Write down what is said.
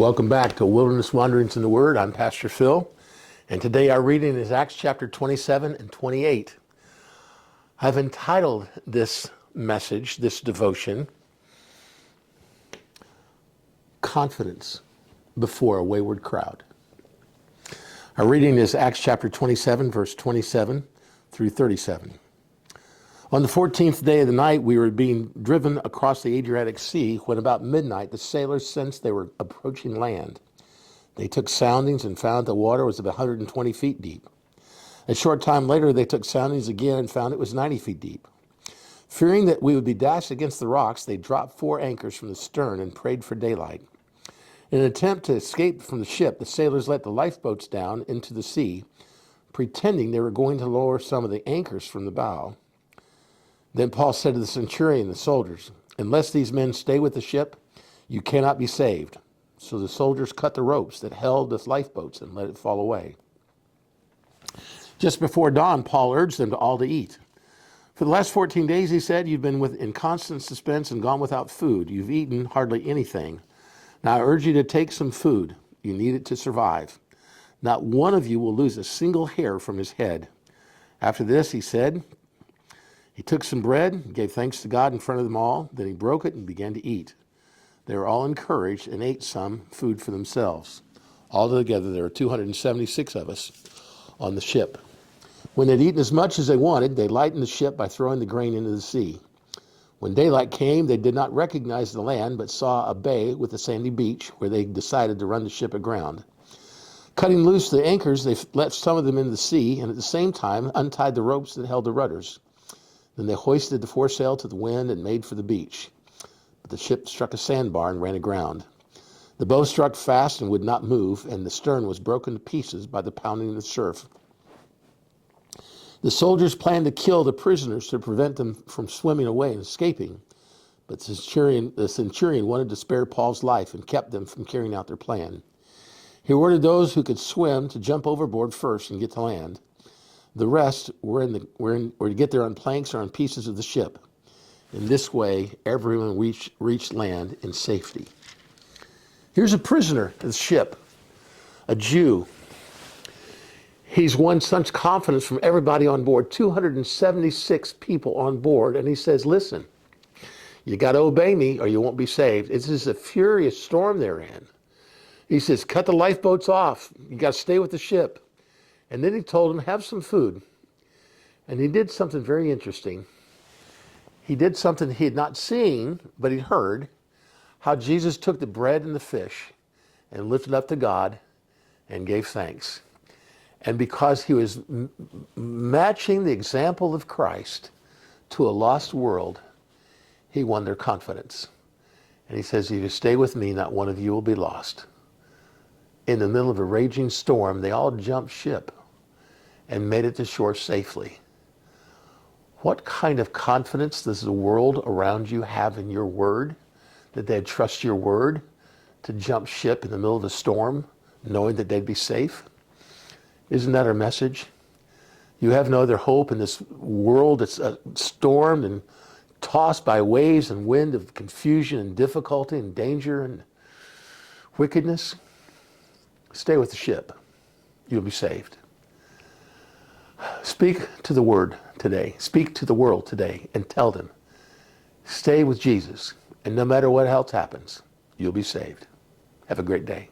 Welcome back to Wilderness Wanderings in the Word. I'm Pastor Phil, and today our reading is Acts chapter 27 and 28. I've entitled this message, this devotion, Confidence Before a Wayward Crowd. Our reading is Acts chapter 27, verse 27 through 37. On the 14th day of the night, we were being driven across the Adriatic Sea when about midnight the sailors sensed they were approaching land. They took soundings and found the water was about 120 feet deep. A short time later, they took soundings again and found it was 90 feet deep. Fearing that we would be dashed against the rocks, they dropped 4 anchors from the stern and prayed for daylight. In an attempt to escape from the ship, the sailors let the lifeboats down into the sea, pretending they were going to lower some of the anchors from the bow. Then Paul said to the centurion and the soldiers, "Unless these men stay with the ship, you cannot be saved." So the soldiers cut the ropes that held the lifeboats and let it fall away. Just before dawn, Paul urged them all to eat. "For the last 14 days," he said, "you've been in constant suspense and gone without food. You've eaten hardly anything. Now I urge you to take some food. You need it to survive. Not one of you will lose a single hair from his head." After this, he took some bread, gave thanks to God in front of them all. Then he broke it and began to eat. They were all encouraged and ate some food for themselves. Altogether, there were 276 of us on the ship. When they'd eaten as much as they wanted, they lightened the ship by throwing the grain into the sea. When daylight came, they did not recognize the land, but saw a bay with a sandy beach where they decided to run the ship aground. Cutting loose the anchors, they let some of them into the sea and at the same time untied the ropes that held the rudders. Then they hoisted the foresail to the wind and made for the beach. But the ship struck a sandbar and ran aground. The bow struck fast and would not move, and the stern was broken to pieces by the pounding of the surf. The soldiers planned to kill the prisoners to prevent them from swimming away and escaping. But the centurion wanted to spare Paul's life and kept them from carrying out their plan. He ordered those who could swim to jump overboard first and get to land. The rest were to get there on planks or on pieces of the ship. In this way, everyone reached land in safety. Here's a prisoner of the ship, a Jew. He's won such confidence from everybody on board, 276 people on board, and he says, "Listen, you got to obey me or you won't be saved." This is a furious storm they're in. He says, "Cut the lifeboats off. You got to stay with the ship." And then he told them, "Have some food." And he did something very interesting. He did something he had not seen, but he heard, how Jesus took the bread and the fish and lifted up to God and gave thanks. And because he was matching the example of Christ to a lost world, he won their confidence. And he says, "If you stay with me, not one of you will be lost." In the middle of a raging storm, they all jumped ship and made it to shore safely. What kind of confidence does the world around you have in your word? That they'd trust your word to jump ship in the middle of a storm, knowing that they'd be safe? Isn't that our message? You have no other hope in this world that's stormed and tossed by waves and wind of confusion and difficulty and danger and wickedness. Stay with the ship. You'll be saved. Speak to the word today. Speak to the world today and tell them, stay with Jesus. And no matter what else happens, you'll be saved. Have a great day.